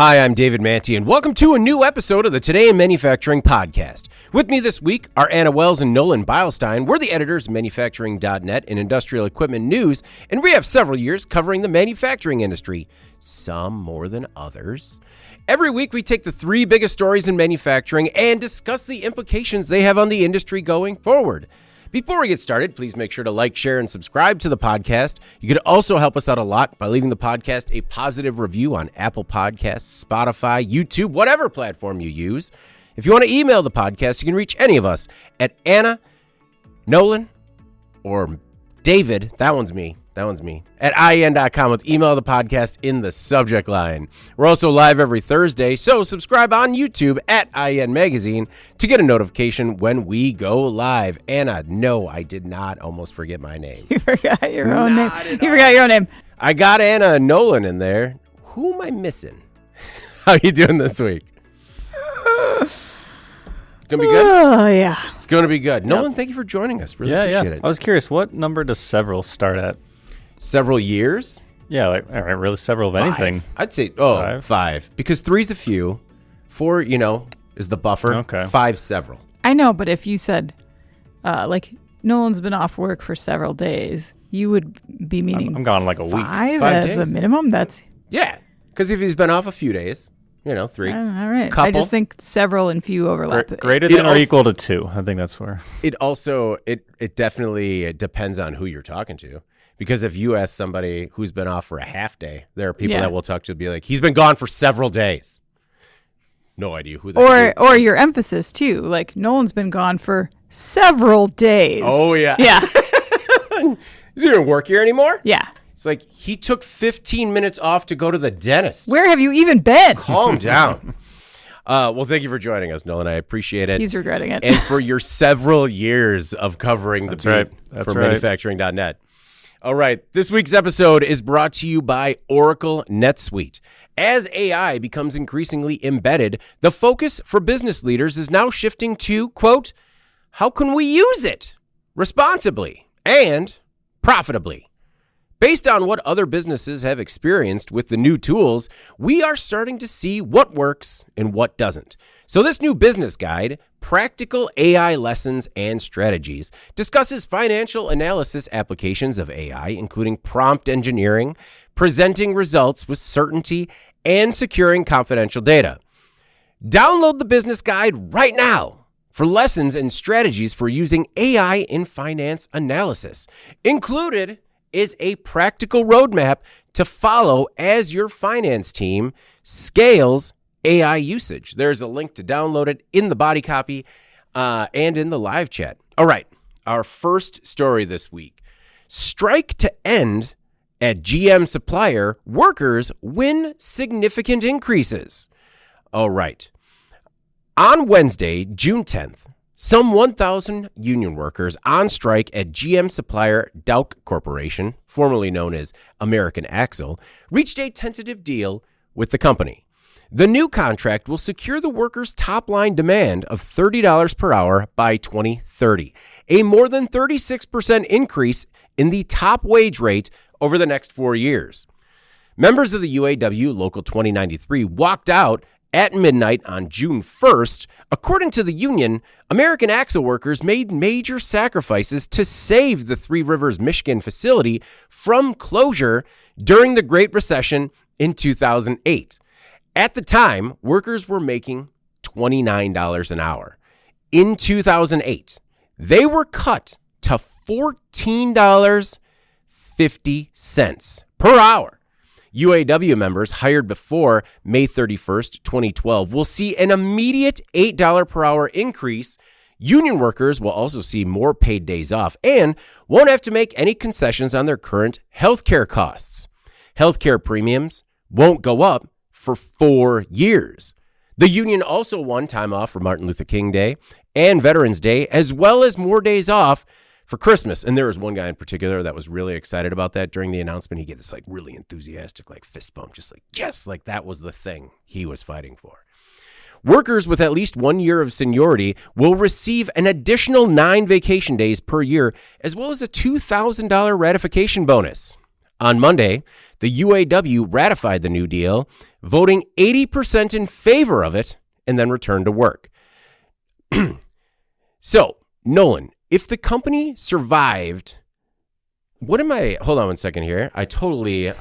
Hi, I'm David Manti, and welcome to a new episode of the Today in Manufacturing podcast. With me this week are Anna Wells and Nolan Beilstein. We're the editors of manufacturing.net and industrial equipment news, and we have several years covering the manufacturing industry, some more than others. Every week, we take the three biggest stories in manufacturing and discuss the implications they have on the industry going forward. Before we get started, please make sure to like, share, and subscribe to the podcast. You could also help us out a lot by leaving the podcast a positive review on Apple Podcasts, Spotify, YouTube, whatever platform you use. If you want to email the podcast, you can reach any of us at Anna, Nolan, or David, that one's me, at IEN.com with email the podcast in the subject line. We're also live every Thursday, so subscribe on YouTube at IEN Magazine to get a notification when we go live. Anna, no, I did not almost forget my name. You forgot your own name. You forgot your own name. I got Anna and Nolan in there. Who am I missing? How you doing this week? Gonna be good? Oh, yeah. It's gonna be good. Nolan, thank you for joining us. Really appreciate it. I was curious, what number does several start at? Several years? Yeah, like really several of anything. I'd say five. Because three's a few. Four, is the buffer. Okay. Five, several. I know, but if you said, Nolan's been off work for several days, you would be meaning I'm gone like a week. Five days. as a minimum? That's... Yeah. Because if he's been off a few days, three. all right. Couple. I just think several and few overlap. Greater than or equal to two. I think that's where. It also, it definitely depends on who you're talking to. Because if you ask somebody who's been off for a half day, there are people that will talk to be like, he's been gone for several days. No idea who that is. Or your emphasis, too. Like, Nolan's been gone for several days. Oh, yeah. Yeah. Is he doing work here anymore? Yeah. It's like he took 15 minutes off to go to the dentist. Where have you even been? Calm down. Well, thank you for joining us, Nolan. I appreciate it. He's regretting it. And for your several years of covering the beat for manufacturing.net. All right. This week's episode is brought to you by Oracle NetSuite. As AI becomes increasingly embedded, the focus for business leaders is now shifting to, quote, how can we use it responsibly and profitably? Based on what other businesses have experienced with the new tools, we are starting to see what works and what doesn't. So this new business guide, Practical AI Lessons and Strategies, discusses financial analysis applications of AI, including prompt engineering, presenting results with certainty, and securing confidential data. Download the business guide right now for lessons and strategies for using AI in finance analysis. Included is a practical roadmap to follow as your finance team scales AI usage. There's a link to download it in the body copy and in the live chat. All right, our first story this week. Strike to end at GM supplier. Workers win significant increases. All right. On Wednesday, June 10th, some 1,000 union workers on strike at GM supplier Dauch Corporation, formerly known as American Axle, reached a tentative deal with the company. The new contract will secure the workers' top-line demand of $30 per hour by 2030, a more than 36% increase in the top wage rate over the next 4 years. Members of the UAW Local 2093 walked out at midnight on June 1st. According to the union, American Axle workers made major sacrifices to save the Three Rivers, Michigan facility from closure during the Great Recession in 2008. At the time, workers were making $29 an hour. In 2008, they were cut to $14.50 per hour. UAW members hired before May 31st, 2012 will see an immediate $8 per hour increase. Union workers will also see more paid days off and won't have to make any concessions on their current health care costs. Health care premiums won't go up for 4 years. The union also won time off for Martin Luther King Day and Veterans Day, as well as more days off for Christmas. And there was one guy in particular that was really excited about that during the announcement. He gave this really enthusiastic fist bump, just yes, that was the thing he was fighting for. Workers with at least 1 year of seniority will receive an additional 9 vacation days per year, as well as a $2,000 ratification bonus. On Monday, the UAW ratified the new deal, voting 80% in favor of it, and then returned to work. So, Nolan, if the company survived, hold on one second here. I totally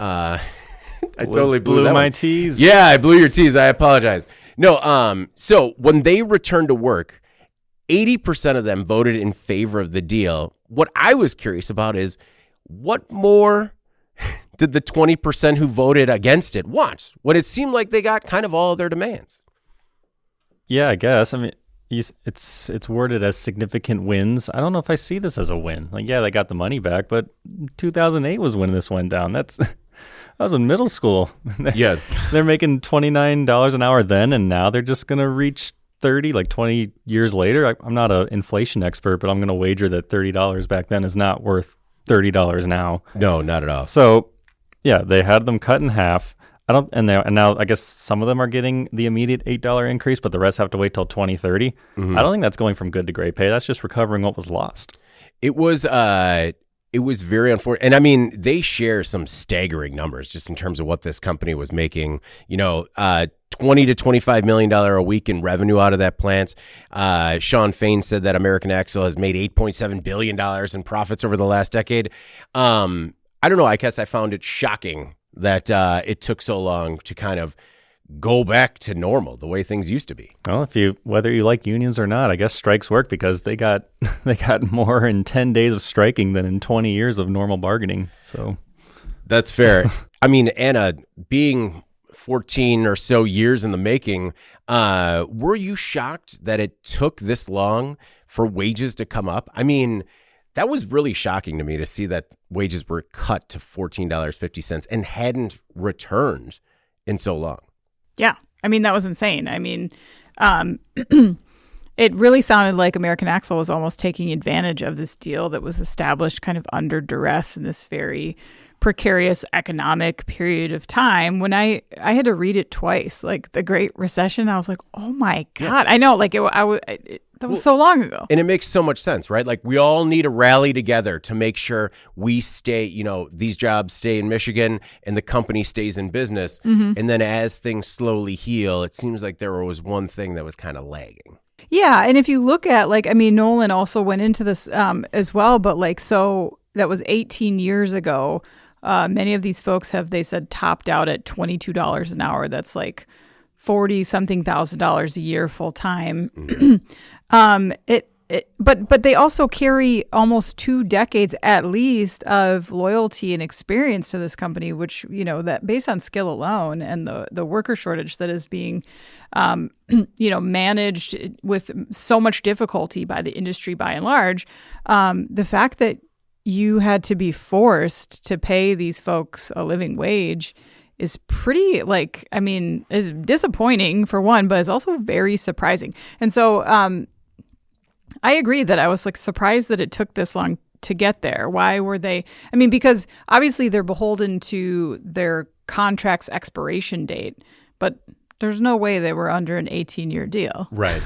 blew my tease. Yeah, I blew your tease. I apologize. No, so when they returned to work, 80% of them voted in favor of the deal. What I was curious about is what more did the 20% who voted against it want? When it seemed like they got kind of all of their demands. Yeah, I guess. I mean, it's worded as significant wins. I don't know if I see this as a win. Like, yeah, they got the money back, but 2008 was when this went down. I was in middle school. Yeah. They're making $29 an hour then, and now they're just going to reach 30, like 20 years later. I'm not an inflation expert, but I'm going to wager that $30 back then is not worth $30 now. No, not at all. So, yeah, they had them cut in half. And now I guess some of them are getting the immediate $8 increase, but the rest have to wait till 2030. Mm-hmm. I don't think that's going from good to great pay. That's just recovering what was lost. It was very unfortunate. And I mean, they share some staggering numbers just in terms of what this company was making, $20 to $25 million a week in revenue out of that plant. Sean Fain said that American Axle has made $8.7 billion in profits over the last decade. I don't know. I guess I found it shocking that it took so long to kind of go back to normal, the way things used to be. Well, whether you like unions or not, I guess strikes work because they got more in 10 days of striking than in 20 years of normal bargaining. So that's fair. I mean, Anna, being 14 or so years in the making, were you shocked that it took this long for wages to come up? I mean, that was really shocking to me to see that wages were cut to $14.50 and hadn't returned in so long. Yeah. I mean, that was insane. I mean, it really sounded like American Axle was almost taking advantage of this deal that was established kind of under duress in this very precarious economic period of time. When I had to read it twice, like the Great Recession, I was like, oh my God. Yeah. I know, like that was so long ago. And it makes so much sense, right? Like we all need to rally together to make sure we stay, these jobs stay in Michigan and the company stays in business. Mm-hmm. And then as things slowly heal, it seems like there was one thing that was kind of lagging. Yeah. And if you look at Nolan also went into this as well, but so that was 18 years ago. Many of these folks they said topped out at $22 an hour. That's like $40-something thousand a year full time. Mm-hmm. But they also carry almost 2 decades at least of loyalty and experience to this company, which, that based on skill alone and the worker shortage that is being, managed with so much difficulty by the industry by and large, the fact that you had to be forced to pay these folks a living wage is pretty, is disappointing for one, but it's also very surprising. And so I agree that I was surprised that it took this long to get there. Why were they? I mean, because obviously they're beholden to their contract's expiration date, but there's no way they were under an 18-year deal. Right.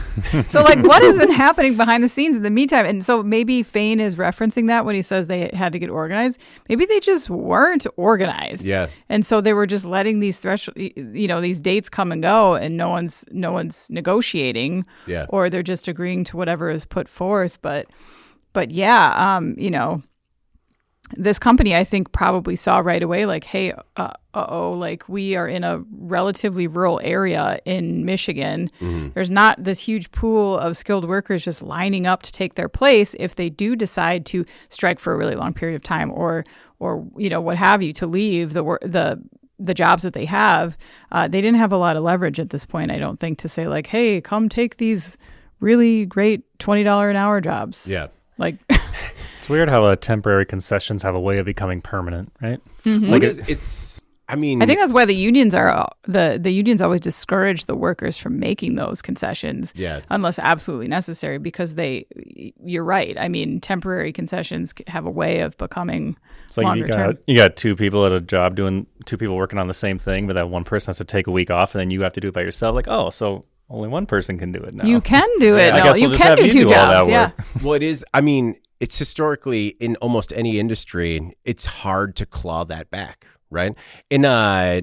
So, what has been happening behind the scenes in the meantime? And so maybe Fain is referencing that when he says they had to get organized. Maybe they just weren't organized. Yeah. And so they were just letting these these dates come and go, and no one's negotiating. Yeah. Or they're just agreeing to whatever is put forth. But yeah, this company, I think, probably saw right away, hey, we are in a relatively rural area in Michigan. Mm-hmm. There's not this huge pool of skilled workers just lining up to take their place if they do decide to strike for a really long period of time or what have you, to leave the jobs that they have. They didn't have a lot of leverage at this point, I don't think, to say hey, come take these really great $20 an hour jobs. Yeah. It's weird how temporary concessions have a way of becoming permanent, right? Mm-hmm. I mean, I think that's why the unions always discourage the workers from making those concessions, unless absolutely necessary, because you're right. I mean, temporary concessions have a way of becoming longer term. You got 2 people at a job doing 2 people working on the same thing, but that one person has to take a week off, and then you have to do it by yourself. So only one person can do it now. You can do it. I guess we'll just have you do all that work. Well, it is. I mean, it's historically in almost any industry, it's hard to claw that back, right? And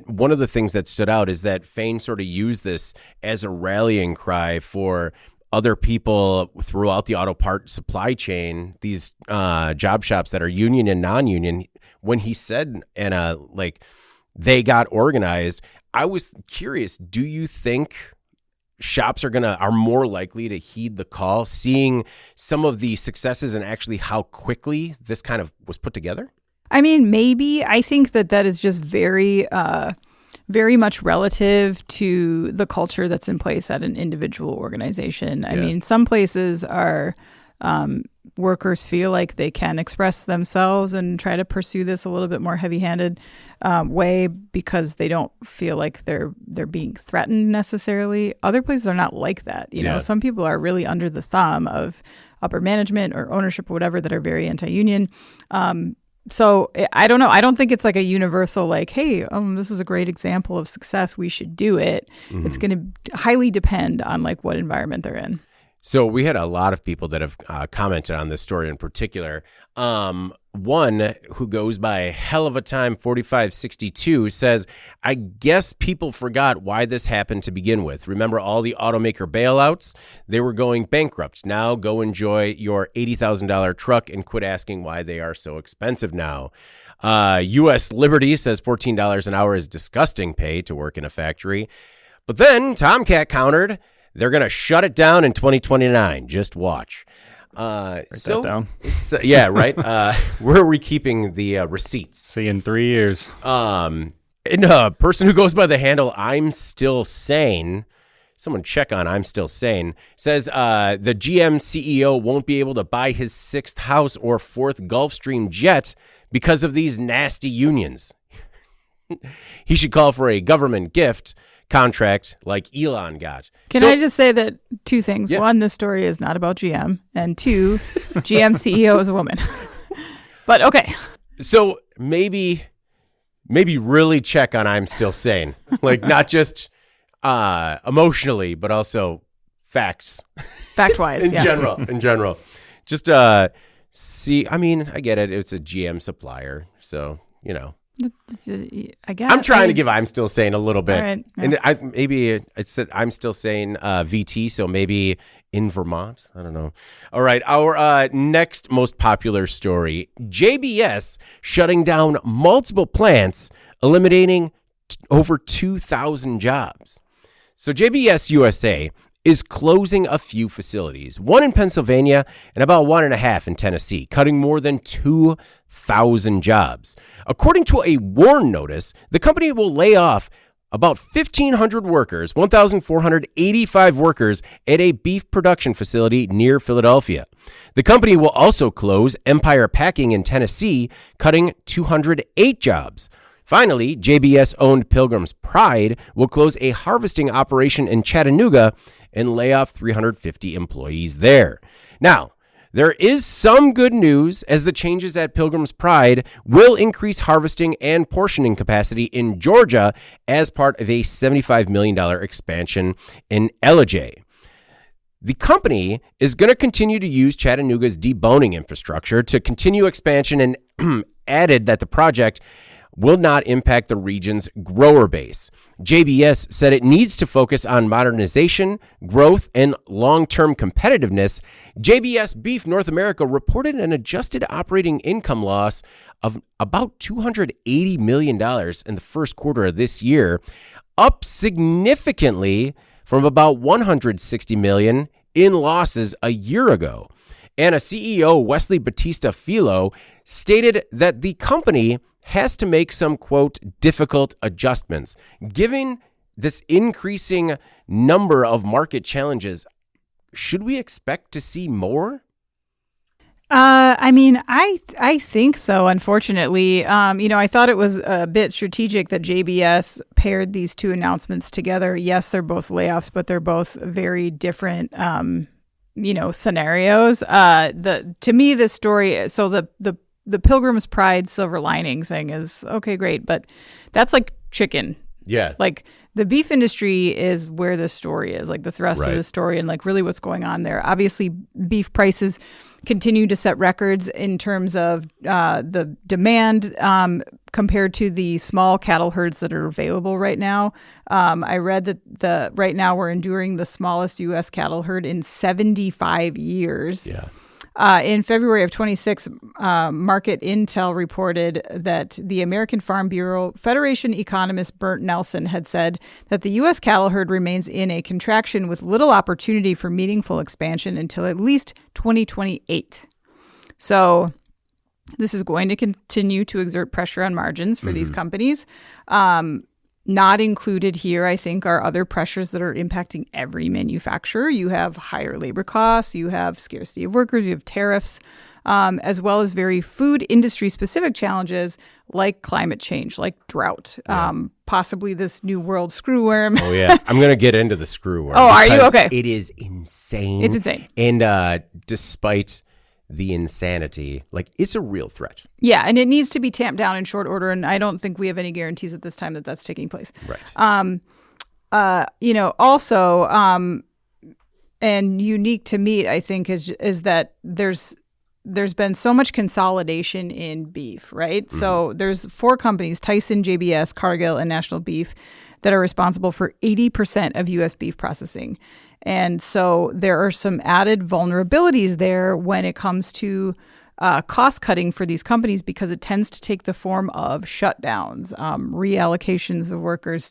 one of the things that stood out is that Fain sort of used this as a rallying cry for other people throughout the auto part supply chain, these job shops that are union and non-union. When he said, like, they got organized, I was curious, do you think shops are more likely to heed the call, seeing some of the successes and actually how quickly this kind of was put together? I mean, maybe. I think that is just very, very much relative to the culture that's in place at an individual organization. I mean, some places are workers feel like they can express themselves and try to pursue this a little bit more heavy-handed way because they don't feel like they're being threatened necessarily. Other places are not like that. You know, some people are really under the thumb of upper management or ownership or whatever that are very anti-union. So I don't know. I don't think it's like a universal, like, hey, this is a great example of success, we should do it. Mm-hmm. It's going to highly depend on like what environment they're in. So we had a lot of people that have commented on this story in particular. One who goes by Hell of a Time 4562 says, I guess people forgot why this happened to begin with. Remember all the automaker bailouts? They were going bankrupt. Now go enjoy your $80,000 truck and quit asking why they are so expensive now. U.S. Liberty says $14 an hour is disgusting pay to work in a factory. But then Tomcat countered, they're going to shut it down in 2029. Just watch. Write that down. It's, yeah, right. Where are we keeping the receipts? See you in 3 years. And a person who goes by the handle I'm Still Sane, someone check on I'm Still Sane, says the GM CEO won't be able to buy his 6th house or 4th Gulfstream jet because of these nasty unions. He should call for a government gift contract like Elon got. Can I just say that 2 things? Yeah. 1, this story is not about GM. And 2, GM CEO is a woman. But okay. So maybe really check on I'm Still Sane. Like not just emotionally, but also facts. Fact-wise, in general. Just see, I mean, I get it. It's a GM supplier. So, you know. I guess I'm trying to give I'm Still Sane a little bit. Right, yeah. And I said I'm Still Sane VT, so maybe in Vermont. I don't know. All right, our next most popular story, JBS shutting down multiple plants, eliminating over 2,000 jobs. So JBS USA is closing a few facilities, 1 in Pennsylvania and about 1.5 in Tennessee, cutting more than 2,000 jobs. According to a WARN notice, the company will lay off about 1,500 workers, 1,485 workers at a beef production facility near Philadelphia. The company will also close Empire Packing in Tennessee, cutting 208 jobs. Finally, JBS-owned Pilgrim's Pride will close a harvesting operation in Chattanooga and lay off 350 employees there. Now, there is some good news as the changes at Pilgrim's Pride will increase harvesting and portioning capacity in Georgia as part of a $75 million expansion in Ellijay. The company is going to continue to use Chattanooga's deboning infrastructure to continue expansion and added that the project will not impact the region's grower base. JBS said it needs to focus on modernization, growth, and long-term competitiveness. JBS Beef North America reported an adjusted operating income loss of about $280 million in the first quarter of this year, up significantly from about $160 million in losses a year ago. And a CEO, Wesley Batista Filo, stated that the company has to make some, quote, difficult adjustments. Given this increasing number of market challenges, should we expect to see more? I mean, I think so, unfortunately. I thought it was a bit strategic that JBS paired these 2 announcements together. Yes, they're both layoffs, but they're both very different, scenarios. To me, this story, so the Pilgrim's Pride silver lining thing is okay, great, but that's like chicken. Yeah. Like the beef industry is where the story is, like the thrust of the story and like really what's going on there. Obviously, beef prices continue to set records in terms of the demand compared to the small cattle herds that are available right now. I read that right now we're enduring the smallest U.S. cattle herd in 75 years. Yeah. In February of 26, Market Intel reported that the American Farm Bureau Federation economist Bert Nelson had said that the U.S. cattle herd remains in a contraction with little opportunity for meaningful expansion until at least 2028. So this is going to continue to exert pressure on margins for these companies. Not included here, I think, are other pressures that are impacting every manufacturer. You have higher labor costs, you have scarcity of workers, you have tariffs, as well as very food industry specific challenges like climate change, like drought, possibly this new world screwworm. Oh, yeah. I'm going to get into the screwworm. Oh, are you? Okay. It is insane. It's insane. And despite the insanity, like, it's a real threat. Yeah, and it needs to be tamped down in short order, and I don't think we have any guarantees at this time that that's taking place. Right. Also, and unique to meat, I think, is that there's been so much consolidation in beef, right? Mm-hmm. So there's 4 companies, Tyson, JBS, Cargill, and National Beef, that are responsible for 80% of U.S. beef processing. And so there are some added vulnerabilities there when it comes to cost cutting for these companies, because it tends to take the form of shutdowns, reallocations of workers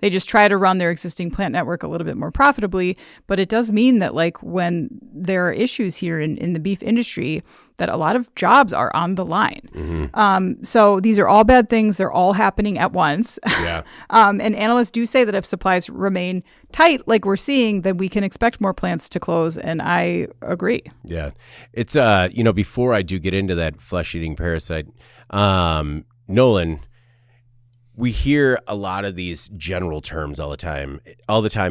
they just try to run their existing plant network a little bit more profitably. But it does mean that, like, when there are issues here in the beef industry, that a lot of jobs are on the line. Mm-hmm. So these are all bad things. They're all happening at once. Yeah. And analysts do say that if supplies remain tight, like we're seeing, then we can expect more plants to close. And I agree. Yeah. It's, before I do get into that flesh-eating parasite, Nolan, we hear a lot of these general terms all the time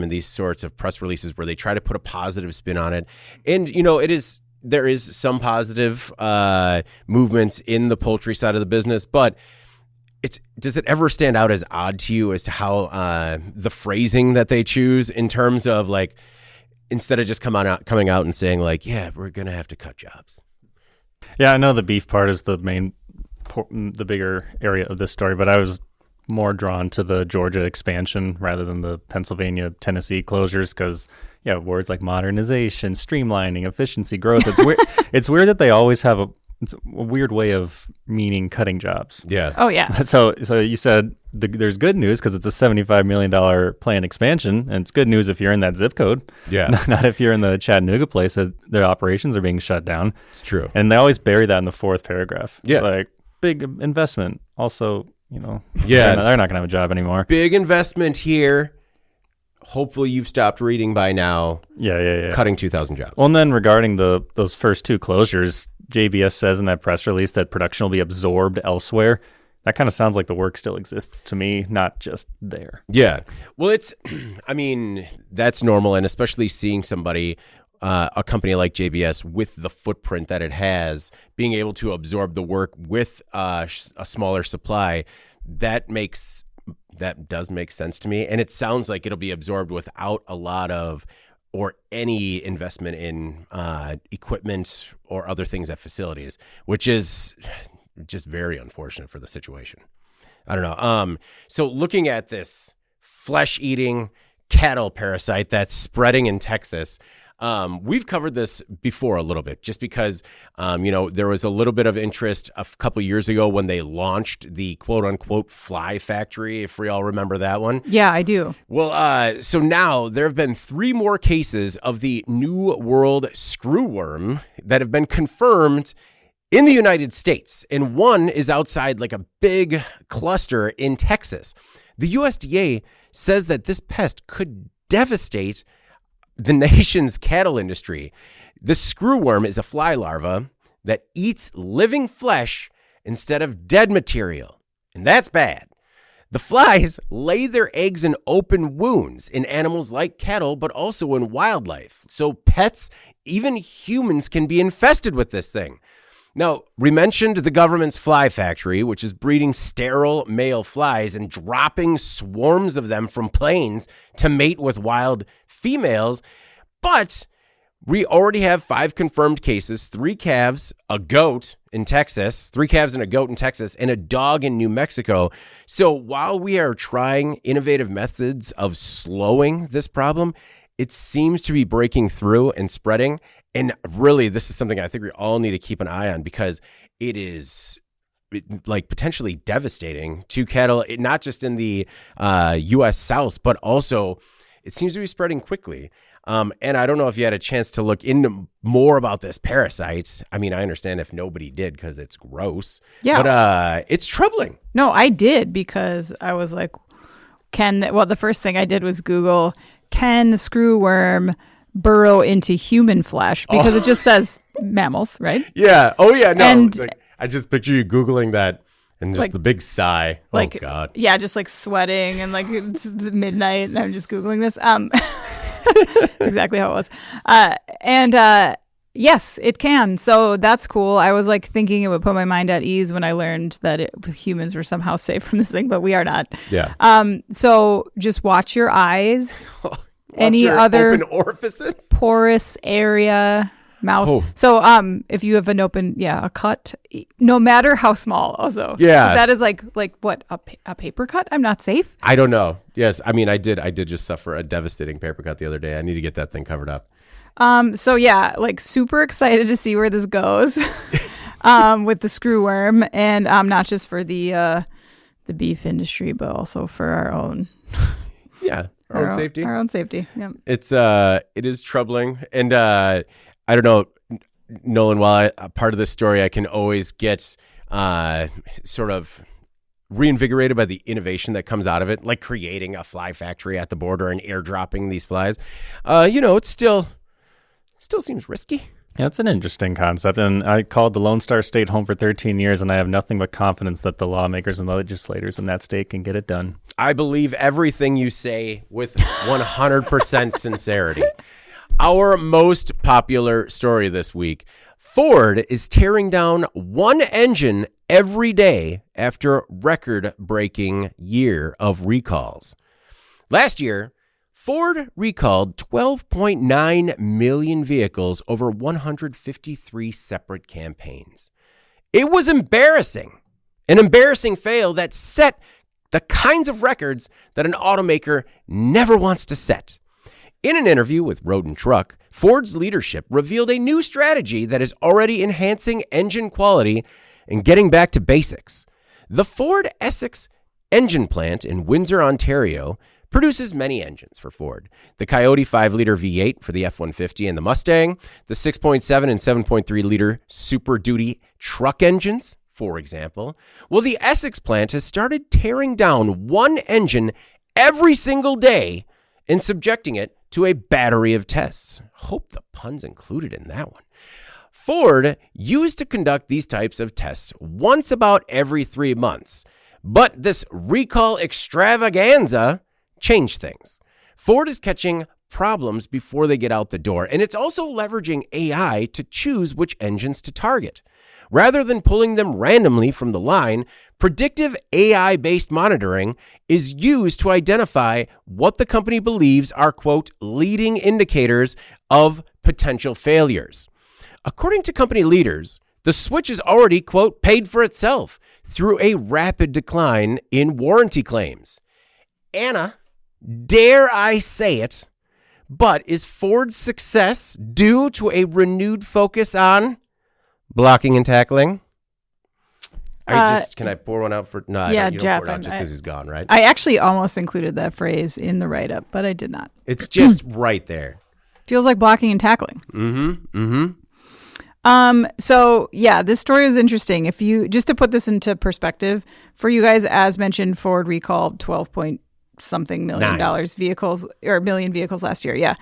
in these sorts of press releases where they try to put a positive spin on it. And, there is some positive movement in the poultry side of the business, but does it ever stand out as odd to you as to how the phrasing that they choose in terms of, like, instead of just coming out and saying, like, yeah, we're going to have to cut jobs? Yeah, I know the beef part is the bigger area of this story, but I was more drawn to the Georgia expansion rather than the Pennsylvania, Tennessee closures, because words like modernization, streamlining, efficiency, growth. It's weird. It's weird that they always have a weird way of meaning cutting jobs. Yeah. Oh yeah. So you said there's good news because it's a $75 million planned expansion, and it's good news if you're in that zip code. Yeah. Not if you're in the Chattanooga place that their operations are being shut down. It's true. And they always bury that in the 4th paragraph. Yeah. It's like, big investment. Also, yeah, they're not going to have a job anymore. Big investment here. Hopefully you've stopped reading by now. Yeah. Cutting 2,000 jobs. Well, and then regarding those first 2 closures, JBS says in that press release that production will be absorbed elsewhere. That kind of sounds like the work still exists to me, not just there. Yeah. Well, that's normal, and especially seeing somebody, a company like JBS with the footprint that it has, being able to absorb the work with a smaller supply, that does make sense to me. And it sounds like it'll be absorbed without a lot of or any investment in equipment or other things at facilities, which is just very unfortunate for the situation. I don't know. So looking at this flesh-eating cattle parasite that's spreading in Texas, we've covered this before a little bit, just because, there was a little bit of interest a couple years ago when they launched the quote unquote fly factory, if we all remember that one. Yeah, I do. Well, so now there have been 3 more cases of the New World screwworm that have been confirmed in the United States. And one is outside like a big cluster in Texas. The USDA says that this pest could devastate the nation's cattle industry. The screwworm is a fly larva that eats living flesh instead of dead material, and that's bad. The flies lay their eggs in open wounds in animals like cattle, but also in wildlife. So pets, even humans, can be infested with this thing. Now, we mentioned the government's fly factory, which is breeding sterile male flies and dropping swarms of them from planes to mate with wild females. But we already have 5 confirmed cases, 3 calves, a goat in Texas, 3 calves and a goat in Texas, and a dog in New Mexico. So while we are trying innovative methods of slowing this problem, it seems to be breaking through and spreading. And really, this is something I think we all need to keep an eye on because it is like potentially devastating to cattle, not just in the U.S. South, but also it seems to be spreading quickly. And I don't know if you had a chance to look into more about this parasite. I mean, I understand if nobody did because it's gross. Yeah. But it's troubling. No, I did because I was like, the first thing I did was Google, can screwworm burrow into human flesh? Because it just says mammals, right? Yeah. Oh, yeah. No, and like, I just picture you Googling that. And just like, the big sigh. Like, oh, God. Yeah, just like sweating and like it's midnight and I'm just Googling this. That's exactly how it was. Yes, it can. So that's cool. I was like thinking it would put my mind at ease when I learned that humans were somehow safe from this thing, but we are not. Yeah. So just watch your eyes. Any your other open orifices? Porous area. Mouth. Oh. So if you have an open, a cut, no matter how small also. Yeah. So that is like what, a paper cut? I'm not safe? I don't know. Yes. I mean, I did just suffer a devastating paper cut the other day. I need to get that thing covered up. So yeah, like super excited to see where this goes with the screwworm and not just for the beef industry, but also for our own. Yeah. Our own safety. Our own safety. Yeah. It is troubling. And, I don't know, Nolan, while part of this story, I can always get sort of reinvigorated by the innovation that comes out of it, like creating a fly factory at the border and airdropping these flies. It still seems risky. Yeah, it's an interesting concept. And I called the Lone Star State home for 13 years, and I have nothing but confidence that the lawmakers and the legislators in that state can get it done. I believe everything you say with 100% sincerity. Our most popular story this week, Ford is tearing down one engine every day after a record-breaking year of recalls. Last year, Ford recalled 12.9 million vehicles over 153 separate campaigns. It was embarrassing, an embarrassing fail that set the kinds of records that an automaker never wants to set. In an interview with Road and Truck, Ford's leadership revealed a new strategy that is already enhancing engine quality and getting back to basics. The Ford Essex engine plant in Windsor, Ontario, produces many engines for Ford. The Coyote 5-liter V8 for the F-150 and the Mustang, the 6.7 and 7.3-liter Super Duty truck engines, for example. Well, the Essex plant has started tearing down one engine every single day and subjecting it to a battery of tests. Hope the pun's included in that one. Ford used to conduct these types of tests once about every 3 months, but this recall extravaganza changed things. Ford is catching problems before they get out the door, and it's also leveraging AI to choose which engines to target. Rather than pulling them randomly from the line, predictive AI-based monitoring is used to identify what the company believes are, quote, leading indicators of potential failures. According to company leaders, the switch is already, quote, paid for itself through a rapid decline in warranty claims. Anna, dare I say it, but is Ford's success due to a renewed focus on blocking and tackling? Can I pour one out for? No, yeah, you don't Jeff. Pour it out just because he's gone, right? I actually almost included that phrase in the write-up, but I did not. It's just right there. Feels like blocking and tackling. So yeah, this story is interesting. If you just to put this into perspective for you guys, as mentioned, Ford recalled 12-something million million vehicles last year. Yeah.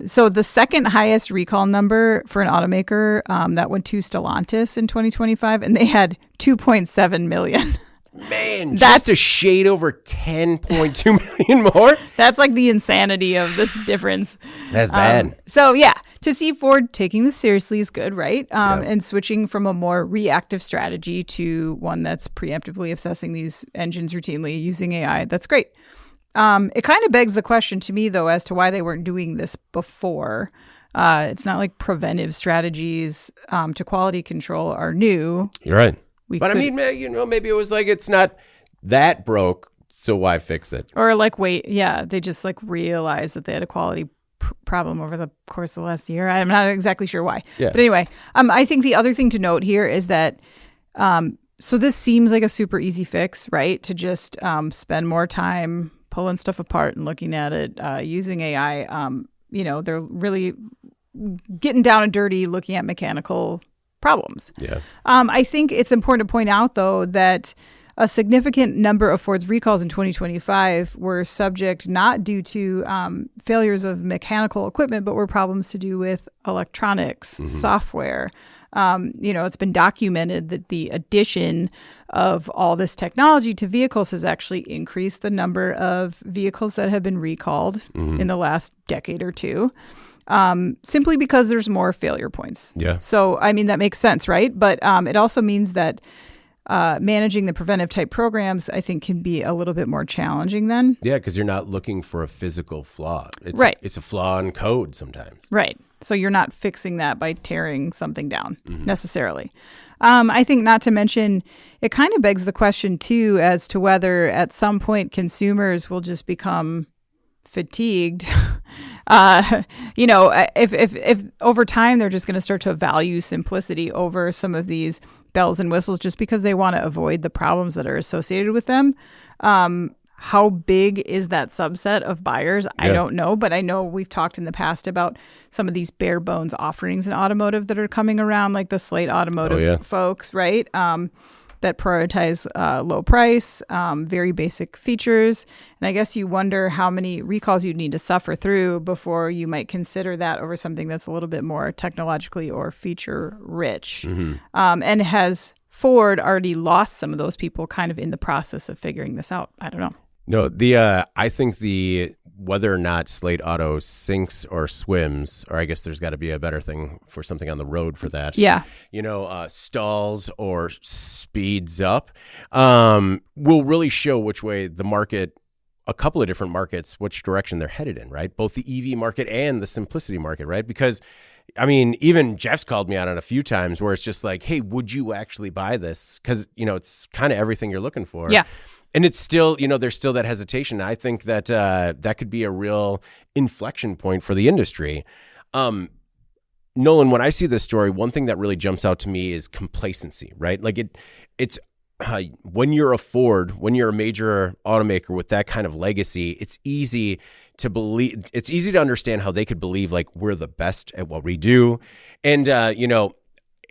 So the second highest recall number for an automaker, that went to Stellantis in 2025, and they had 2.7 million. Man, that's just a shade over 10.2 million more. That's like the insanity of this difference. That's bad. So yeah, to see Ford taking this seriously is good, right? And switching from a more reactive strategy to one that's preemptively assessing these engines routinely using AI. That's great. It kind of begs the question to me, though, as to why they weren't doing this before. It's not like preventive strategies to quality control are new. You're right. I mean, maybe it was like it's not that broke, so why fix it? Or like, they just like realized that they had a quality problem over the course of the last year. I'm not exactly sure why. Yeah. But anyway, I think the other thing to note here is that, so this seems like a super easy fix, right? To just spend more time pulling stuff apart and looking at it using AI. They're really getting down and dirty looking at mechanical problems. Yeah. I think it's important to point out, though, that a significant number of Ford's recalls in 2025 were subject not due to failures of mechanical equipment, but were problems to do with electronics, software. It's been documented that the addition of all this technology to vehicles has actually increased the number of vehicles that have been recalled in the last decade or two. Simply because there's more failure points. Yeah. So, I mean, that makes sense, right? But it also means that managing the preventive type programs, I think, can be a little bit more challenging then. Yeah, because you're not looking for a physical flaw. It's a flaw in code sometimes. Right. So you're not fixing that by tearing something down necessarily. I think not to mention, it kind of begs the question, too, as to whether at some point consumers will just become fatigued. If over time they're just going to start to value simplicity over some of these bells and whistles just because they want to avoid the problems that are associated with them. How big is that subset of buyers? Yeah. I don't know, but I know we've talked in the past about some of these bare bones offerings in automotive that are coming around, like the Slate Automotive folks, right? That prioritize low price, very basic features. And I guess you wonder how many recalls you'd need to suffer through before you might consider that over something that's a little bit more technologically or feature rich. And has Ford already lost some of those people kind of in the process of figuring this out? I don't know. No, I think whether or not Slate Auto sinks or swims, or I guess there's got to be a better thing for something on the road for that. Yeah. Stalls or speeds up, will really show which way the market, a couple of different markets, which direction they're headed in, right? Both the EV market and the simplicity market, right? Because, I mean, even Jeff's called me out on a few times where it's just like, hey, would you actually buy this? Because, it's kind of everything you're looking for. Yeah. And it's still, there's still that hesitation. I think that that could be a real inflection point for the industry. Nolan, when I see this story, one thing that really jumps out to me is complacency, right? Like it's when you're a Ford, when you're a major automaker with that kind of legacy, it's easy to believe, it's easy to understand how they could believe like we're the best at what we do. And,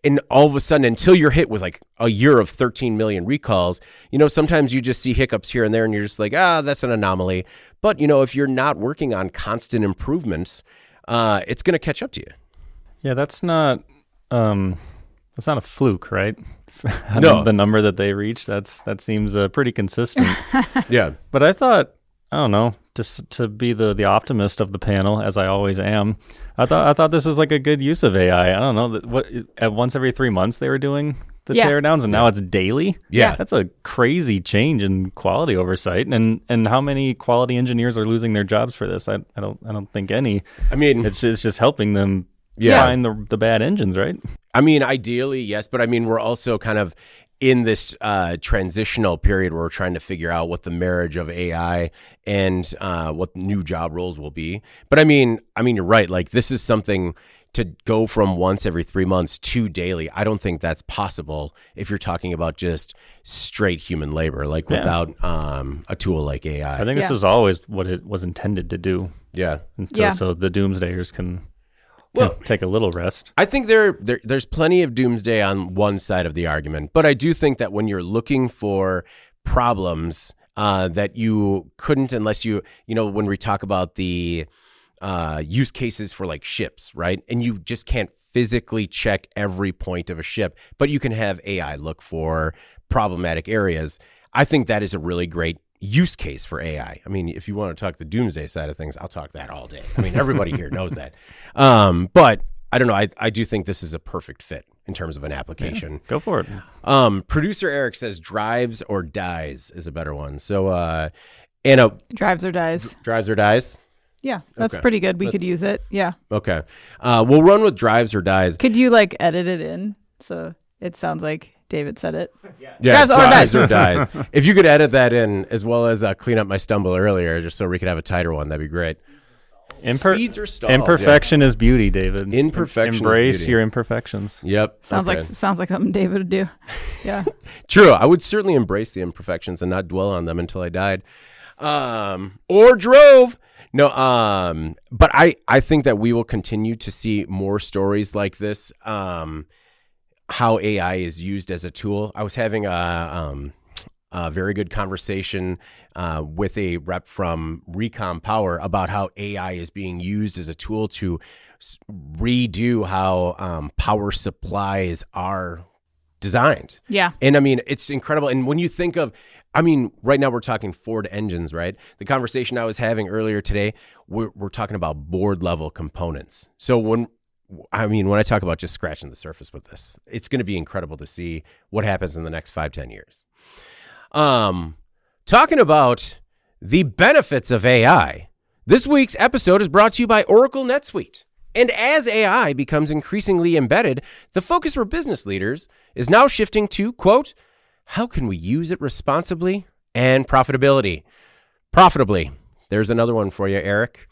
and all of a sudden, until you're hit with like a year of 13 million recalls, sometimes you just see hiccups here and there and you're just like, that's an anomaly. But, if you're not working on constant improvements, it's going to catch up to you. Yeah, that's not a fluke, right? No. The number that they reached, that seems pretty consistent. Yeah. But I thought, I don't know, just to be the optimist of the panel, as I always am, I thought this was like a good use of AI. I don't know, at once every 3 months they were doing the teardowns, and now it's daily. Yeah. That's a crazy change in quality oversight. And how many quality engineers are losing their jobs for this? I don't think any. I mean, it's just helping them find the bad engines, right? I mean, ideally, yes, but I mean, we're also kind of in this transitional period where we're trying to figure out what the marriage of AI and what new job roles will be. But I mean, you're right. Like, this is something to go from once every 3 months to daily. I don't think that's possible if you're talking about just straight human labor, like without a tool like AI. I think this is always what it was intended to do. Yeah. So the doomsdayers can take a little rest. I think there's plenty of doomsday on one side of the argument, but I do think that when you're looking for problems that you couldn't, unless when we talk about the use cases for like ships, right? And you just can't physically check every point of a ship, but you can have AI look for problematic areas. I think that is a really great use case for AI. I mean, if you want to talk the doomsday side of things, I'll talk that all day. I mean, everybody here knows that. But I don't know. I do think this is a perfect fit in terms of an application. Yeah, go for it. Producer Eric says drives or dies is a better one. So, Anna. Drives or dies. Drives or dies? Yeah, that's pretty good. We could use it. Yeah. Okay. We'll run with drives or dies. Could you like edit it in so it sounds like David said it? Yeah, drives or dies. If you could edit that in as well as clean up my stumble earlier just so we could have a tighter one, that'd be great. Speeds or stalls. Imperfection is beauty, David. Imperfection Embrace is beauty. your imperfections. Yep. Sounds like something David would do. Yeah. True. I would certainly embrace the imperfections and not dwell on them until I died. Or drove. No, but I think that we will continue to see more stories like this. How AI is used as a tool. I was having a very good conversation with a rep from Recom Power about how AI is being used as a tool to redo how power supplies are designed. Yeah. And I mean, it's incredible. And when you think of, I mean, right now we're talking Ford engines, right? The conversation I was having earlier today, we're talking about board level components. So when I talk about just scratching the surface with this, it's going to be incredible to see what happens in the next 5-10 years. Talking about the benefits of AI, this week's episode is brought to you by Oracle NetSuite. And as AI becomes increasingly embedded, the focus for business leaders is now shifting to, quote, how can we use it responsibly and profitably? There's another one for you, Eric.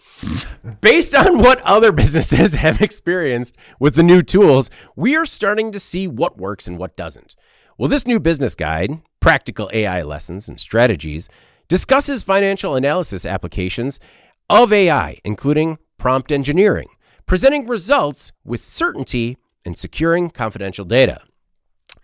Based on what other businesses have experienced with the new tools, we are starting to see what works and what doesn't. Well, this new business guide, Practical AI Lessons and Strategies, discusses financial analysis applications of AI, including prompt engineering, presenting results with certainty and securing confidential data.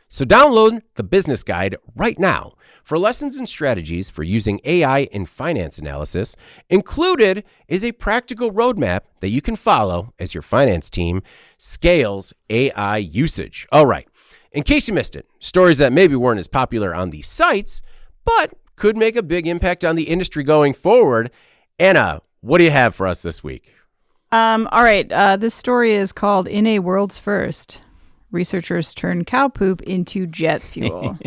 So download the business guide right now for lessons and strategies for using AI in finance analysis. Included is a practical roadmap that you can follow as your finance team scales AI usage. All right. In case you missed it, stories that maybe weren't as popular on these sites, but could make a big impact on the industry going forward. Anna, what do you have for us this week? All right. This story is called In a World's First. Researchers turn cow poop into jet fuel.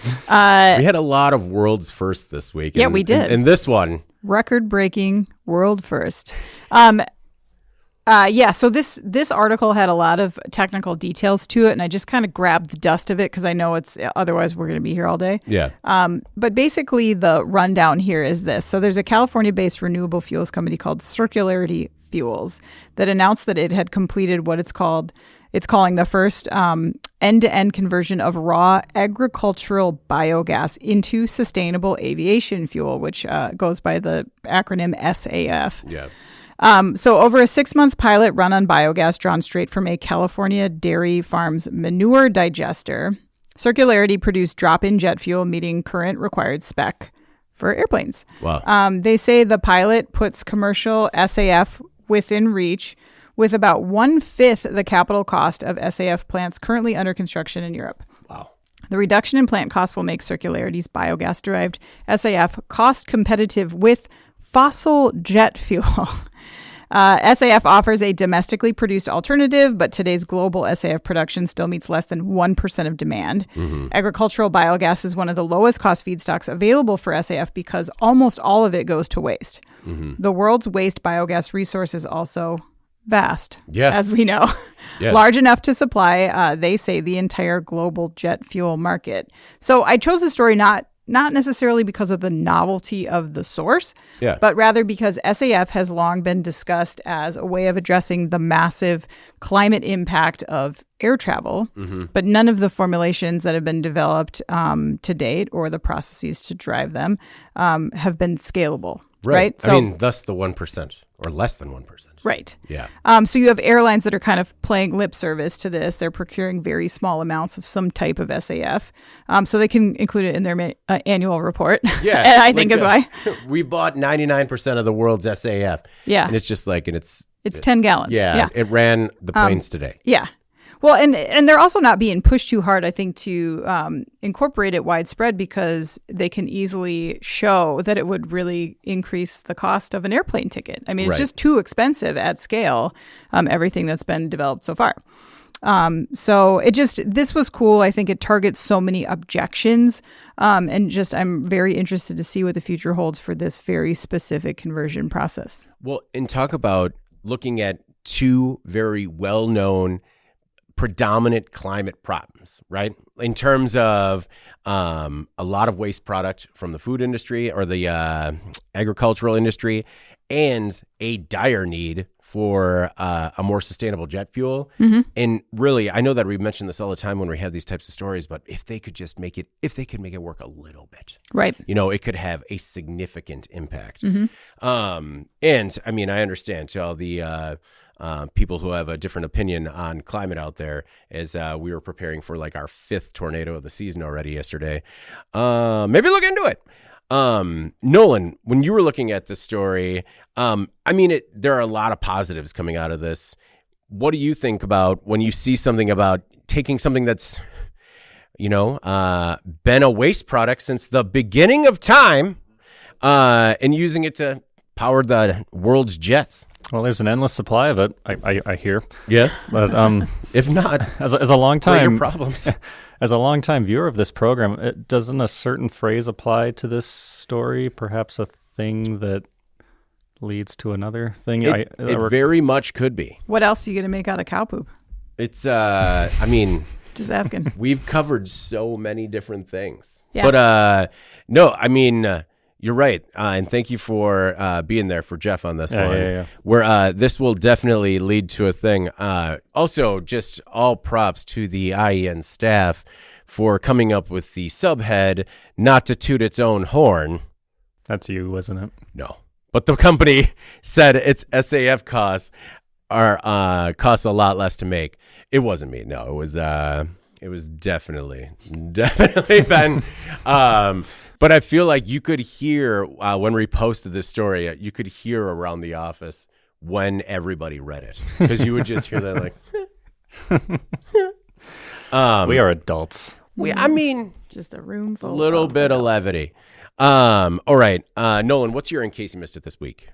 We had a lot of world's first this week. Yeah, we did. And this one. Record-breaking world first. So this article had a lot of technical details to it, and I just kind of grabbed the dust of it because I know otherwise we're going to be here all day. Yeah. But basically the rundown here is this. So there's a California-based renewable fuels company called Circularity Fuels that announced that it had completed what it's calling the first end-to-end conversion of raw agricultural biogas into sustainable aviation fuel, which goes by the acronym SAF. Yeah. So over a 6-month pilot run on biogas drawn straight from a California dairy farm's manure digester, Circularity produced drop-in jet fuel meeting current required spec for airplanes. Wow. They say the pilot puts commercial SAF within reach with about 1/5 the capital cost of SAF plants currently under construction in Europe. Wow. The reduction in plant costs will make Circularity's biogas-derived SAF cost competitive with fossil jet fuel. SAF offers a domestically produced alternative, but today's global SAF production still meets less than 1% of demand. Mm-hmm. Agricultural biogas is one of the lowest cost feedstocks available for SAF because almost all of it goes to waste. Mm-hmm. The world's waste biogas resource is also vast, as we know. Yes. Large enough to supply, they say, the entire global jet fuel market. So I chose the story not necessarily because of the novelty of the source, but rather because SAF has long been discussed as a way of addressing the massive climate impact of air travel, but none of the formulations that have been developed to date or the processes to drive them have been scalable. Right. So, I mean, thus the 1% or less than 1%. Right. Yeah. So you have airlines that are kind of playing lip service to this. They're procuring very small amounts of some type of SAF, so they can include it in their annual report. Yeah. And I think is why. We bought 99% of the world's SAF. Yeah. And it's just like, and it's 10 gallons. Yeah. It ran the planes today. Yeah. Well, and they're also not being pushed too hard, I think, to incorporate it widespread because they can easily show that it would really increase the cost of an airplane ticket. I mean, it's just too expensive at scale, everything that's been developed so far. So this was cool. I think it targets so many objections. And I'm very interested to see what the future holds for this very specific conversion process. Well, and talk about looking at two very well-known predominant climate problems, right? In terms of a lot of waste product from the food industry or the agricultural industry, and a dire need for a more sustainable jet fuel. Mm-hmm. And really, I know that we mention this all the time when we have these types of stories, but if they could make it work a little bit, right? It could have a significant impact. Mm-hmm. And I mean, I understand to all the people who have a different opinion on climate out there, as we were preparing for like our 5th tornado of the season already yesterday. Maybe look into it. Nolan, when you were looking at this story, there are a lot of positives coming out of this. What do you think about when you see something about taking something that's, been a waste product since the beginning of time, and using it to power the world's jets? Well, there's an endless supply of it, I hear. Yeah. But if not, as a long time problems. As a longtime viewer of this program, doesn't a certain phrase apply to this story? Perhaps a thing that leads to another thing? It very much could be. What else are you going to make out of cow poop? It's, just asking. We've covered so many different things. Yeah. But, no, you're right. And thank you for being there for Jeff on this one. Yeah. Where this will definitely lead to a thing. Also, just all props to the IEN staff for coming up with the subhead, not to toot its own horn. That's you, wasn't it? No. But the company said its SAF costs costs a lot less to make. It wasn't me. No, it was definitely Ben. But I feel like you could hear when we posted this story, you could hear around the office when everybody read it, because you would just hear that like, we are adults. Just a room full. A little bit of levity. All right, Nolan, what's your in case you missed it this week?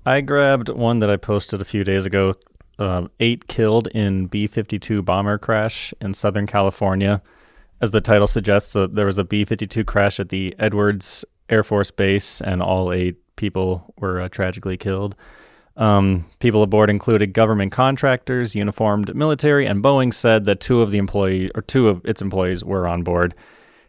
I grabbed one that I posted a few days ago. 8 killed in B-52 bomber crash in Southern California. As the title suggests, there was a B-52 crash at the Edwards Air Force Base, and all 8 people were tragically killed. People aboard included government contractors, uniformed military, and Boeing said that 2 of its employees were on board.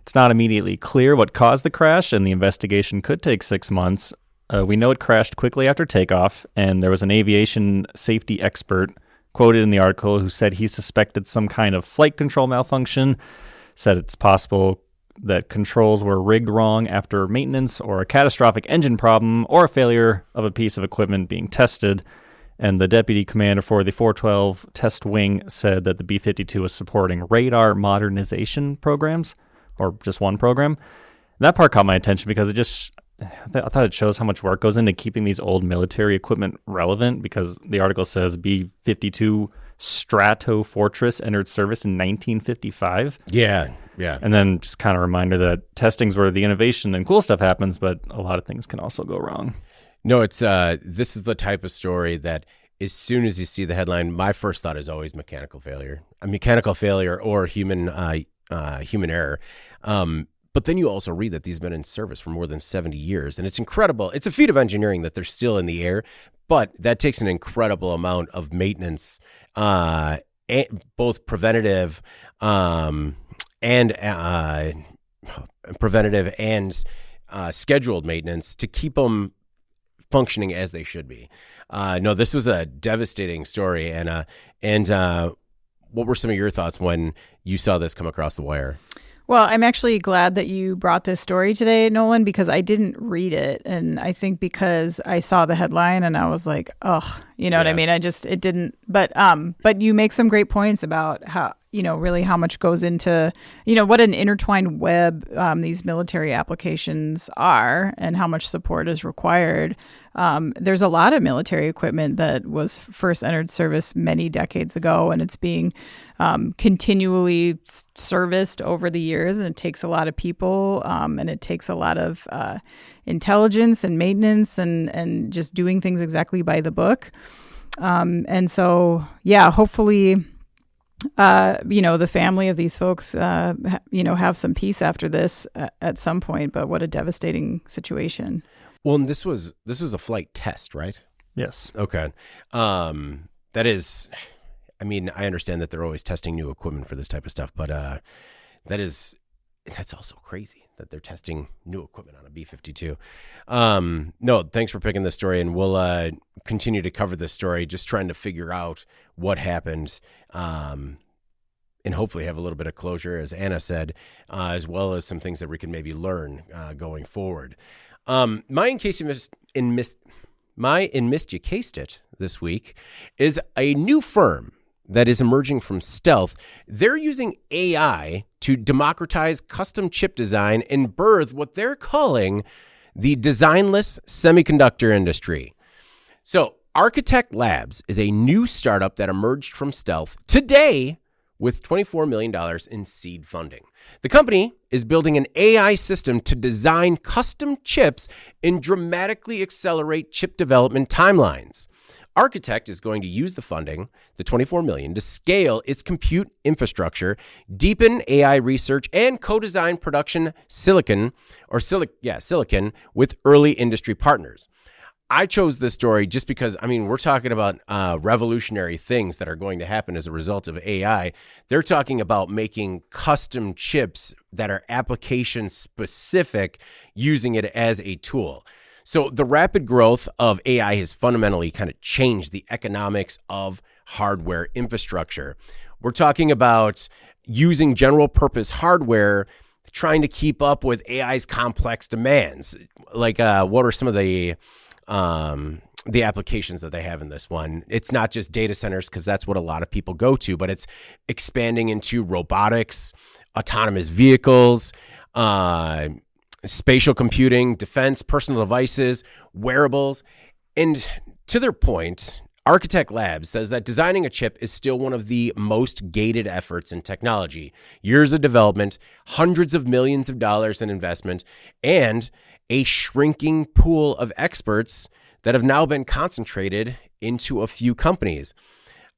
It's not immediately clear what caused the crash, and the investigation could take 6 months. We know it crashed quickly after takeoff, and there was an aviation safety expert quoted in the article who said he suspected some kind of flight control malfunction, said it's possible that controls were rigged wrong after maintenance, or a catastrophic engine problem, or a failure of a piece of equipment being tested. And the deputy commander for the 412 test wing said that the B-52 was supporting radar modernization programs, or just one program. And that part caught my attention because I thought it shows how much work goes into keeping these old military equipment relevant, because the article says B-52 Strato Fortress entered service in 1955. Yeah. And then just kind of a reminder that testings where the innovation and cool stuff happens, but a lot of things can also go wrong. No, it's this is the type of story that as soon as you see the headline, my first thought is always mechanical failure. A mechanical failure or human error. But then you also read that these have been in service for more than 70 years, and it's incredible. It's a feat of engineering that they're still in the air, but that takes an incredible amount of maintenance, both preventative and scheduled maintenance to keep them functioning as they should be. No, this was a devastating story, and what were some of your thoughts when you saw this come across the wire? Well, I'm actually glad that you brought this story today, Nolan, because I didn't read it. And I think because I saw the headline and I was like, ugh, what I mean? It didn't. But you make some great points about how, really how much goes into, what an intertwined web these military applications are and how much support is required. There's a lot of military equipment that was first entered service many decades ago, and it's being continually serviced over the years, and it takes a lot of people, and it takes a lot of intelligence and maintenance and just doing things exactly by the book. And so, hopefully, the family of these folks, have some peace after this at some point. But what a devastating situation. Well, and this was a flight test, right? Yes. Okay. That is, I understand that they're always testing new equipment for this type of stuff, but that's also crazy that they're testing new equipment on a B-52. No, thanks for picking this story, and we'll continue to cover this story, just trying to figure out what happened, and hopefully have a little bit of closure, as Anna said, as well as some things that we can maybe learn going forward. My In Case You Missed You Cased It this week is a new firm that is emerging from stealth. They're using AI to democratize custom chip design and birth what they're calling the designless semiconductor industry. So Architect Labs is a new startup that emerged from stealth today with $24 million in seed funding. The company is building an AI system to design custom chips and dramatically accelerate chip development timelines. Architect is going to use the funding, the $24 million, to scale its compute infrastructure, deepen AI research, and co-design production silicon with early industry partners. I chose this story just because, we're talking about revolutionary things that are going to happen as a result of AI. They're talking about making custom chips that are application specific, using it as a tool. So the rapid growth of AI has fundamentally kind of changed the economics of hardware infrastructure. We're talking about using general purpose hardware, trying to keep up with AI's complex demands. Like, what are some of the applications that they have in this one? It's not just data centers, because that's what a lot of people go to, but it's expanding into robotics, autonomous vehicles, spatial computing, defense, personal devices, wearables. And to their point, Architect Labs says that designing a chip is still one of the most gated efforts in technology. Years of development, hundreds of millions of dollars in investment, and a shrinking pool of experts that have now been concentrated into a few companies.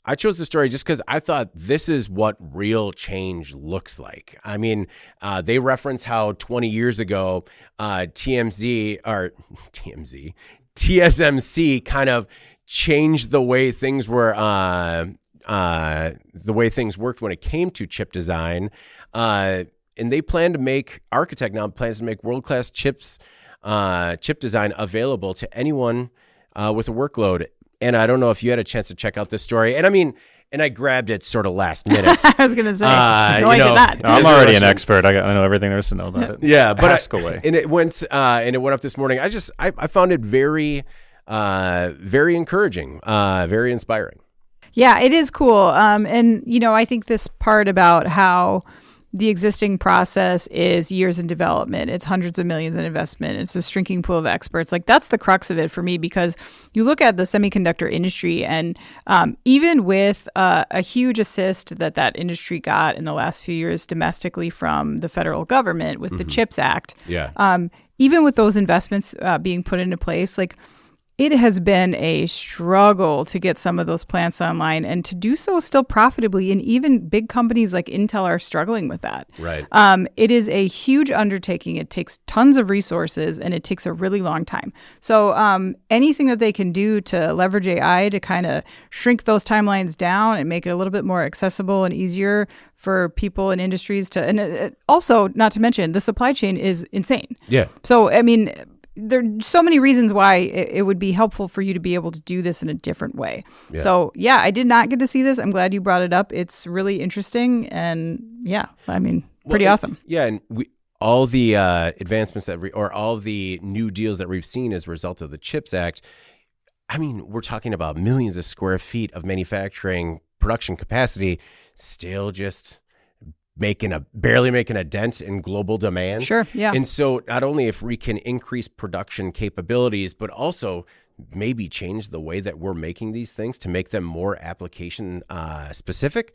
I chose the story just because I thought this is what real change looks like. They reference how 20 years ago, TSMC kind of changed the way things were, the way things worked when it came to chip design. And they plan to make, Architect now plans to make world-class chip design available to anyone with a workload. And I don't know if you had a chance to check out this story. And I grabbed it sort of last minute. I was going to say, no, I did not. I'm already an expert. I know everything there is to know about it. Yeah, but ask away. And it went up this morning. I found it very, very encouraging, very inspiring. Yeah, it is cool. And I think this part about how the existing process is years in development. It's hundreds of millions in investment. It's a shrinking pool of experts. Like, that's the crux of it for me, because you look at the semiconductor industry, and even with a huge assist that industry got in the last few years domestically from the federal government with the CHIPS Act, even with those investments being put into place, like, it has been a struggle to get some of those plants online, and to do so still profitably. And even big companies like Intel are struggling with that. Right. It is a huge undertaking. It takes tons of resources, and it takes a really long time. So anything that they can do to leverage AI to kind of shrink those timelines down and make it a little bit more accessible and easier for people and industries to, and also, not to mention, the supply chain is insane. Yeah. So, there are so many reasons why it would be helpful for you to be able to do this in a different way. Yeah. So, I did not get to see this. I'm glad you brought it up. It's really interesting, and pretty awesome. Yeah, and all the advancements or all the new deals that we've seen as a result of the CHIPS Act, we're talking about millions of square feet of manufacturing production capacity. still just barely making a dent in global demand. Sure, yeah. And so not only if we can increase production capabilities, but also maybe change the way that we're making these things to make them more application specific,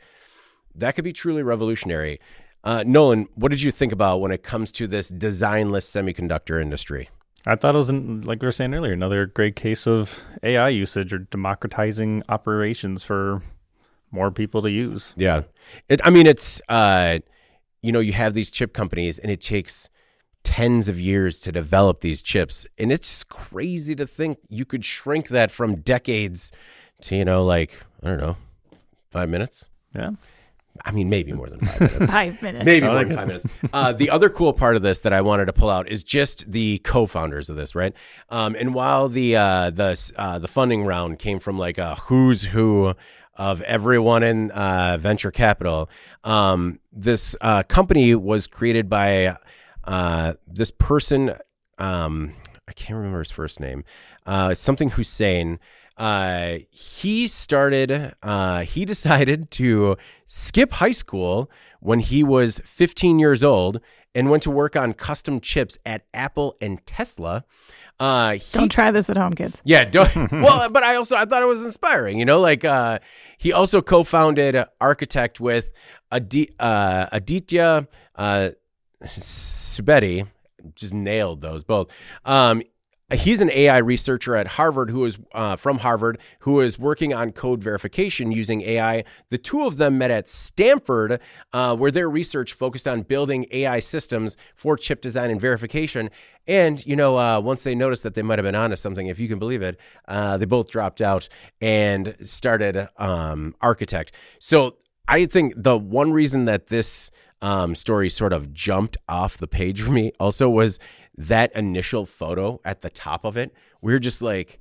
that could be truly revolutionary. Nolan, what did you think about when it comes to this designless semiconductor industry? I thought it was, like we were saying earlier, another great case of AI usage or democratizing operations for more people to use. Yeah. It's, you have these chip companies and it takes tens of years to develop these chips. And it's crazy to think you could shrink that from decades to, 5 minutes. Yeah. I mean, maybe more than 5 minutes. 5 minutes. Maybe more than 5 minutes. The other cool part of this that I wanted to pull out is just the co-founders of this, right? And while the funding round came from like a who's who of everyone in venture capital, this company was created by this person. I can't remember his first name. Something Hussein. He decided to skip high school when he was 15 years old and went to work on custom chips at Apple and Tesla. Don't try this at home, kids. Yeah, don't. Well, but I thought it was inspiring. He also co-founded Architect with Aditya Subedi. Just nailed those both. He's an AI researcher at Harvard from Harvard who is working on code verification using AI. The two of them met at Stanford, where their research focused on building AI systems for chip design and verification. And, once they noticed that they might have been onto something, if you can believe it, they both dropped out and started Architect. So I think the one reason that this story sort of jumped off the page for me also was that initial photo at the top of it. We were just like,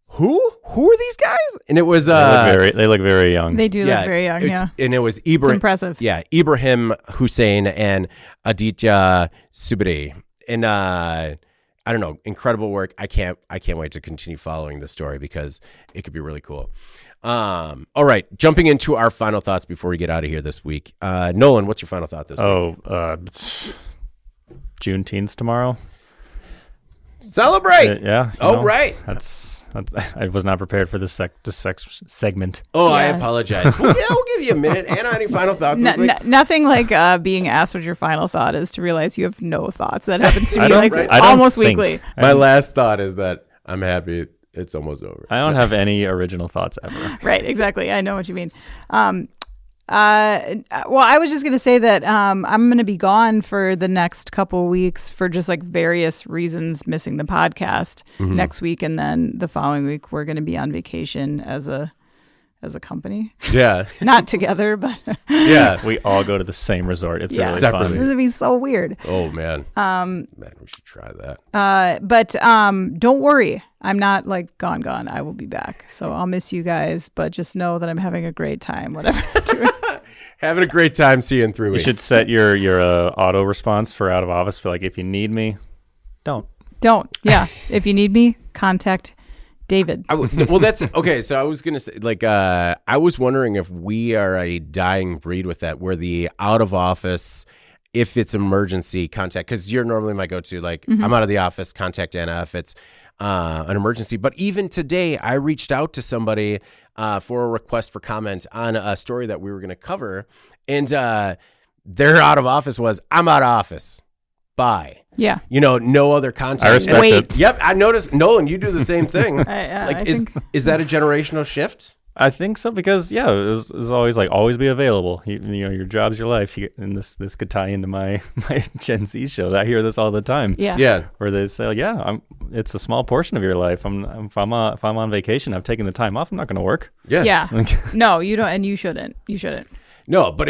who are these guys? And it was they look very young. They do look very young. Yeah, and it was it's impressive. Yeah, Ibrahim Hussein and Aditya Subedi, and I don't know, incredible work. I can't wait to continue following this story because it could be really cool. All right, jumping into our final thoughts before we get out of here this week. Nolan, what's your final thought this week? Juneteenth's tomorrow. Celebrate! Yeah. Right. That's I was not prepared for this segment. Oh, yeah. I apologize. Well, we'll give you a minute. Anna, any final thoughts this week? Nothing like being asked what your final thought is to realize you have no thoughts. That happens to me almost weekly. My last thought is that I'm happy it's almost over. I don't have any original thoughts ever. Right, exactly. I know what you mean. Well, I was just going to say that I'm going to be gone for the next couple of weeks for just like various reasons, missing the podcast next week. And then the following week, we're going to be on vacation as a company. Yeah. Not together, but yeah. We all go to the same resort. It's really separately. fun. This would be so weird. Oh, man. Man, we should try that. But don't worry. I'm not like gone. I will be back. So I'll miss you guys, but just know that I'm having a great time, whatever. Having a great time. See you in 3 weeks. You should set your auto response for out of office. But like, if you need me, don't. Yeah. If you need me, contact David. Well, that's okay. So I was going to say, like, I was wondering if we are a dying breed with that, where the out of office, if it's emergency, contact, because you're normally my go-to, like, I'm out of the office, contact Anna if it's an emergency. But even today, I reached out to somebody for a request for comment on a story that we were going to cover. And their out of office was, I'm out of office. Bye. Yeah. No other contact. I respect it. Yep. I noticed. Nolan, you do the same thing. Is that a generational shift? I think so, because it was always like, always be available. Your job's your life. And this could tie into my Gen Z show. I hear this all the time. Yeah. Where they say, it's a small portion of your life. If I'm on vacation, I've taken the time off, I'm not going to work. Yeah. Yeah. No, you don't, and you shouldn't. No, but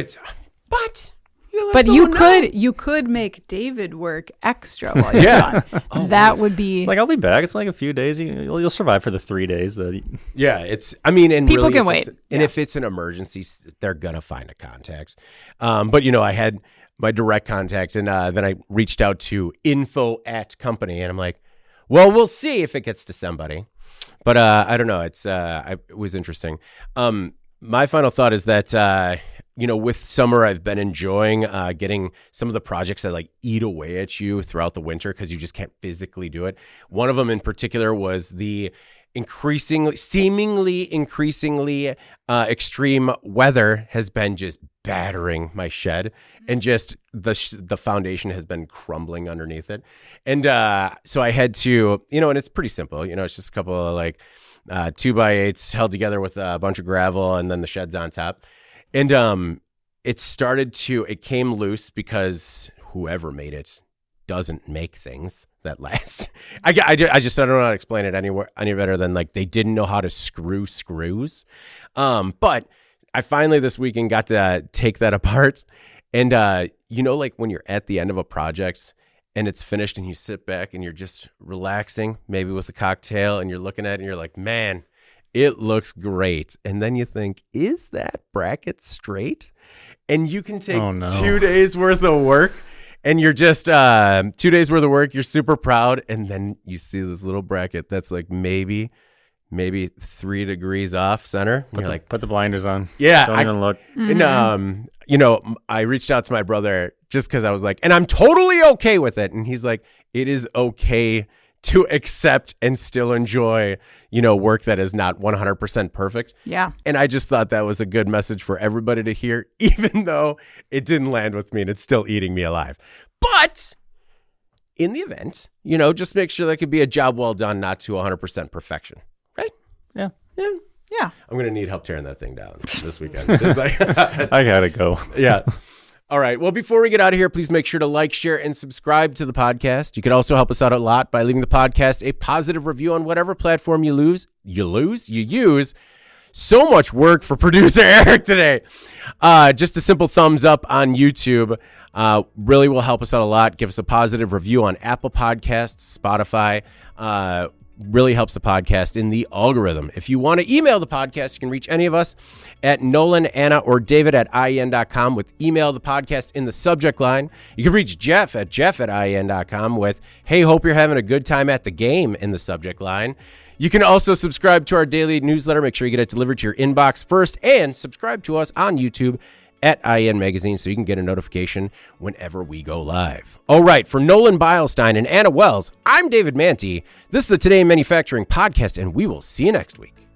you could make David work extra while you're gone. That would be like, I'll be back. It's like a few days. You'll survive for the 3 days. And people really, can wait. And if it's an emergency, they're gonna find a contact. But I had my direct contact, and then I reached out to info@company, and I'm like, well, we'll see if it gets to somebody. But I don't know. It was interesting. My final thought is that with summer, I've been enjoying getting some of the projects that like eat away at you throughout the winter because you just can't physically do it. One of them in particular was the seemingly increasingly extreme weather has been just battering my shed, and just the foundation has been crumbling underneath it. And so I had to, and it's pretty simple. It's just a couple of like 2x8s held together with a bunch of gravel, and then the shed's on top. And it came loose because whoever made it doesn't make things that last. I don't know how to explain it any better than like they didn't know how to screw screws. But I finally this weekend got to take that apart. And, like when you're at the end of a project and it's finished and you sit back and you're just relaxing, maybe with a cocktail, and you're looking at it and you're like, man, it looks great. And then you think, is that bracket straight? And you can take 2 days worth of work, and you're just 2 days worth of work. You're super proud. And then you see this little bracket that's like maybe 3 degrees off center. Put the blinders on. Yeah. Don't even look. And, I reached out to my brother just because I was like, and I'm totally okay with it. And he's like, it is okay to accept and still enjoy, work that is not 100% perfect. Yeah. And I just thought that was a good message for everybody to hear, even though it didn't land with me and it's still eating me alive. But in the event, just make sure that could be a job well done, not to 100% perfection. Right? Yeah. Yeah. I'm going to need help tearing that thing down this weekend. I got to go. Yeah. All right. Well, before we get out of here, please make sure to like, share, and subscribe to the podcast. You can also help us out a lot by leaving the podcast a positive review on whatever platform you use. So much work for producer Eric today. Just a simple thumbs up on YouTube really will help us out a lot. Give us a positive review on Apple Podcasts, Spotify. Really helps the podcast in the algorithm. If you want to email the podcast, you can reach any of us at Nolan, Anna, or David at IEN.com with email the podcast in the subject line. You can reach Jeff at IEN.com with, hey, hope you're having a good time at the game in the subject line. You can also subscribe to our daily newsletter. Make sure you get it delivered to your inbox first, and subscribe to us on YouTube at IEN Magazine so you can get a notification whenever we go live. All right, for Nolan Beilstein and Anna Wells, I'm David Manti. This is the Today in Manufacturing podcast, and we will see you next week.